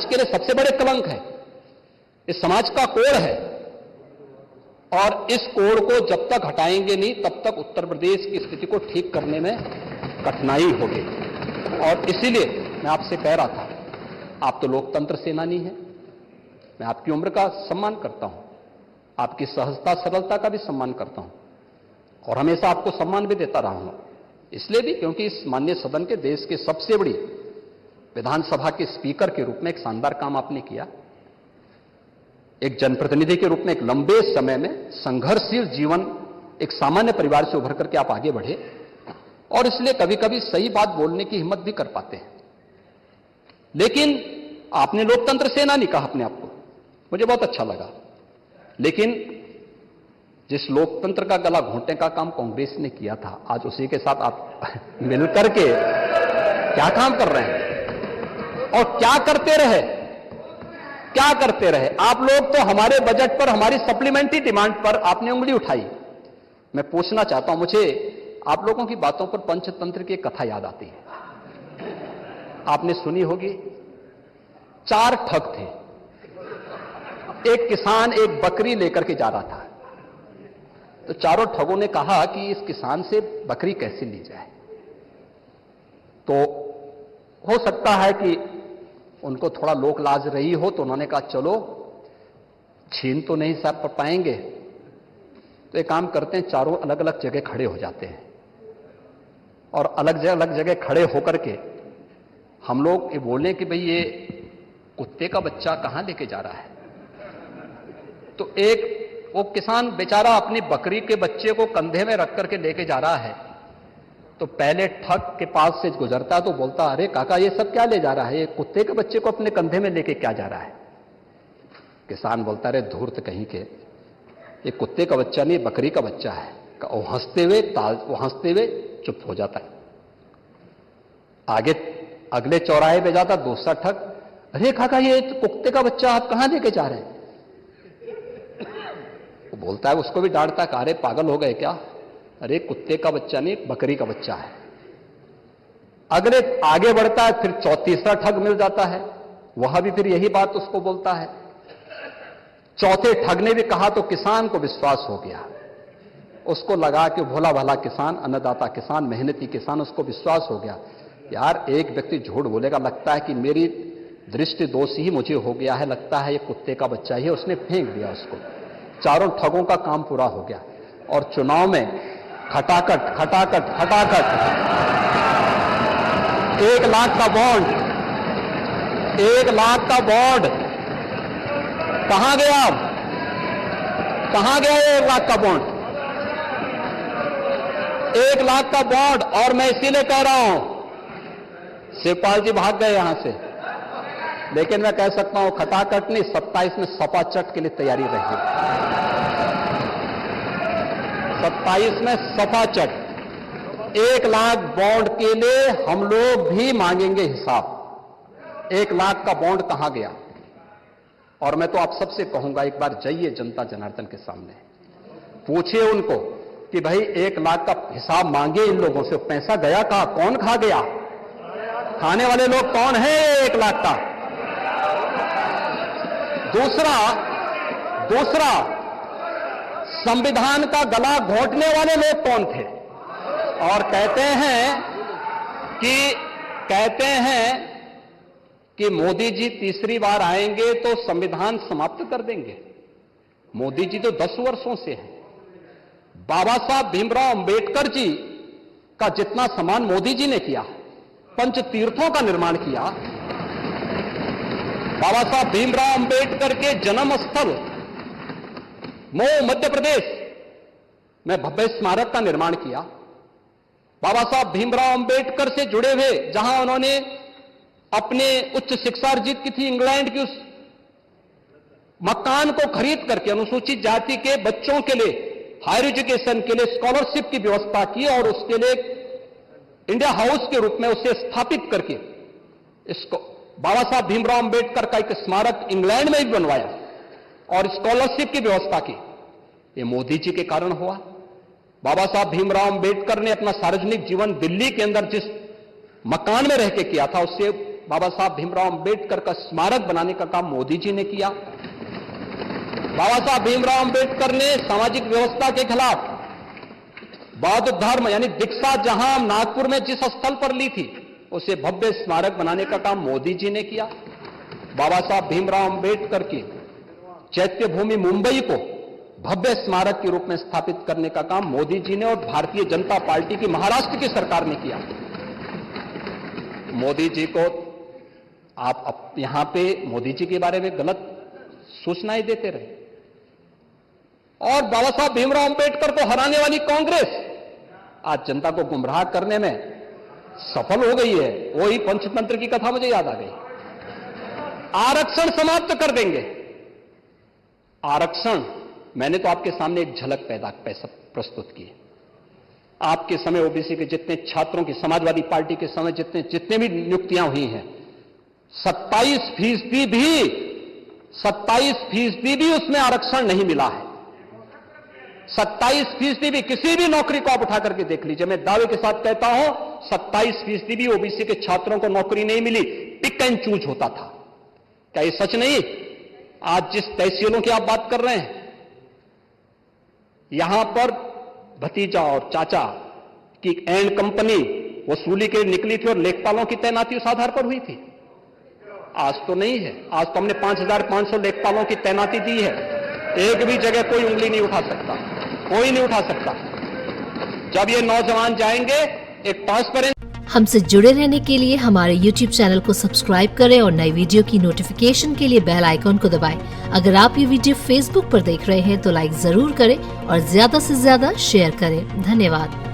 के लिए सबसे बड़े कलंक है, इस समाज का कोड है, और इस कोड को जब तक हटाएंगे नहीं तब तक उत्तर प्रदेश की स्थिति को ठीक करने में कठिनाई होगी। और इसीलिए मैं आपसे कह रहा था, आप तो लोकतंत्र सेनानी हैं, मैं आपकी उम्र का सम्मान करता हूं, आपकी सहजता सरलता का भी सम्मान करता हूं, और हमेशा आपको सम्मान भी देता रहा हूं, इसलिए भी क्योंकि इस माननीय सदन के देश के सबसे बड़ी विधानसभा के स्पीकर के रूप में एक शानदार काम आपने किया। एक जनप्रतिनिधि के रूप में एक लंबे समय में संघर्षशील जीवन, एक सामान्य परिवार से उभर करके आप आगे बढ़े, और इसलिए कभी कभी सही बात बोलने की हिम्मत भी कर पाते हैं। लेकिन आपने लोकतंत्र सेनानी कहा अपने आप को, मुझे बहुत अच्छा लगा, लेकिन जिस लोकतंत्र का गला घोंटने का काम कांग्रेस ने किया था, आज उसी के साथ आप मिलकर के क्या काम कर रहे हैं और क्या करते रहे, क्या करते रहे। आप लोग तो हमारे बजट पर, हमारी सप्लीमेंट्री डिमांड पर आपने उंगली उठाई। मैं पूछना चाहता हूं, मुझे आप लोगों की बातों पर पंचतंत्र की एक कथा याद आती है, आपने सुनी होगी। 4 ठग थे, एक किसान एक बकरी लेकर के जा रहा था, तो चारों ठगों ने कहा कि इस किसान से बकरी कैसे ली जाए। तो हो सकता है कि उनको थोड़ा लोक लाज रही हो, तो उन्होंने कहा चलो छीन तो नहीं साहब पर पाएंगे, तो एक काम करते हैं, चारों अलग अलग जगह खड़े हो जाते हैं, और अलग जगह खड़े होकर के हम लोग ये बोलें कि भाई ये कुत्ते का बच्चा कहां लेके जा रहा है। तो एक वो किसान बेचारा अपनी बकरी के बच्चे को कंधे में रख करके लेके जा रहा है, तो पहले ठग के पास से गुजरता तो बोलता, अरे काका ये सब क्या ले जा रहा है, ये कुत्ते के बच्चे को अपने कंधे में लेके क्या जा रहा है। किसान बोलता, अरे धूर्त कहीं के, ये कुत्ते का बच्चा नहीं बकरी का बच्चा है। वो हंसते हुए चुप हो जाता है। आगे अगले चौराहे पे जाता दूसरा ठग, अरे काका ये कुत्ते का बच्चा आप कहां लेके जा रहे हैं। वो बोलता है, उसको भी डांटता है, अरे पागल हो गए क्या, अरे कुत्ते का बच्चा नहीं बकरी का बच्चा है। अगले आगे बढ़ता है, फिर तीसरा ठग मिल जाता है, वह भी फिर यही बात उसको बोलता है। चौथे ठग ने भी कहा तो किसान को विश्वास हो गया, उसको लगा कि भोला भाला किसान, अन्नदाता किसान, मेहनती किसान, उसको विश्वास हो गया, यार एक व्यक्ति झूठ बोलेगा, लगता है कि मेरी दृष्टि दोष ही मुझे हो गया है, लगता है ये कुत्ते का बच्चा ही है, उसने फेंक दिया उसको। चारों ठगों का काम पूरा हो गया, और चुनाव में खटाखट 1 लाख का बॉन्ड, 1 लाख का बॉन्ड कहां गया, कहां गया 1 लाख का बॉन्ड, 1 लाख का बॉन्ड। और मैं इसीलिए कह रहा हूं, शिवपाल जी भाग गए यहां से, लेकिन मैं कह सकता हूं खटाखट नहीं, 27 में सपाचट के लिए तैयारी रही, 27 में सपाचट। 1 लाख बॉन्ड के लिए हम लोग भी मांगेंगे हिसाब, 1 लाख का बॉन्ड कहां गया। और मैं तो आप सबसे कहूंगा, एक बार जाइए जनता जनार्दन के सामने, पूछिए उनको कि भाई 1 लाख का हिसाब मांगे इन लोगों से, पैसा गया कहां, कौन खा गया, खाने वाले लोग कौन है 1 लाख का। दूसरा संविधान का गला घोंटने वाले लोग कौन थे, और कहते हैं कि मोदी जी तीसरी बार आएंगे तो संविधान समाप्त कर देंगे। मोदी जी तो 10 वर्षों से हैं। बाबा साहब भीमराव अंबेडकर जी का जितना सम्मान मोदी जी ने किया, पंच तीर्थों का निर्माण किया, बाबा साहब भीमराव अंबेडकर के जन्म स्थल मऊ मध्य प्रदेश में भव्य स्मारक का निर्माण किया, बाबा साहब भीमराव अंबेडकर से जुड़े हुए जहां उन्होंने अपने उच्च शिक्षा अर्जित की थी, इंग्लैंड की, उस मकान को खरीद करके अनुसूचित जाति के बच्चों के लिए हायर एजुकेशन के लिए स्कॉलरशिप की व्यवस्था की, और उसके लिए इंडिया हाउस के रूप में उसे स्थापित करके इसको बाबा साहब भीमराव अंबेडकर का एक स्मारक इंग्लैंड में भी बनवाया और स्कॉलरशिप की व्यवस्था की। ये मोदी जी के कारण हुआ। बाबा साहब भीमराव अंबेडकर ने अपना सार्वजनिक जीवन दिल्ली के अंदर जिस मकान में रह के किया था, उससे बाबा साहब भीमराव अंबेडकर का स्मारक बनाने का काम मोदी जी ने किया। बाबा साहब भीमराव अंबेडकर ने सामाजिक व्यवस्था के खिलाफ बौद्ध धर्म यानी दीक्षा जहां नागपुर में जिस स्थल पर ली थी, उसे भव्य स्मारक बनाने का काम मोदी जी ने किया। बाबा साहब भीमराव अंबेडकर की चैत्य भूमि मुंबई को भव्य स्मारक के रूप में स्थापित करने का काम मोदी जी ने और भारतीय जनता पार्टी की महाराष्ट्र की सरकार ने किया। मोदी जी को आप यहां पे मोदी जी के बारे में गलत सूचनाएं देते रहे और बाबा साहब भीमराव अंबेडकर को हराने वाली कांग्रेस आज जनता को गुमराह करने में सफल हो गई है। वही पंचतंत्र की कथा मुझे याद आ गई। आरक्षण समाप्त कर देंगे। आरक्षण, मैंने तो आपके सामने एक झलक प्रस्तुत की। आपके समय ओबीसी के जितने छात्रों की, समाजवादी पार्टी के समय जितने भी नियुक्तियां हुई हैं, 27% भी उसमें आरक्षण नहीं मिला है। 27% भी, किसी भी नौकरी को आप उठा करके देख लीजिए, मैं दावे के साथ कहता हूं 27% भी ओबीसी के छात्रों को नौकरी नहीं मिली। पिक एंड चूज होता था। क्या ये सच नहीं? आज जिस तहसीलों की आप बात कर रहे हैं, यहां पर भतीजा और चाचा की एंड कंपनी वसूली के निकली थी और लेखपालों की तैनाती उस आधार पर हुई थी। आज तो नहीं है। आज तो हमने 5,500 लेखपालों की तैनाती दी है। एक भी जगह कोई उंगली नहीं उठा सकता, कोई नहीं उठा सकता। जब ये नौजवान जाएंगे एक ट्रांसपेरेंट। हमसे जुड़े रहने के लिए हमारे YouTube चैनल को सब्सक्राइब करें और नई वीडियो की नोटिफिकेशन के लिए बेल आइकॉन को दबाएं। अगर आप ये वीडियो Facebook पर देख रहे हैं तो लाइक जरूर करें और ज्यादा से ज्यादा शेयर करें। धन्यवाद।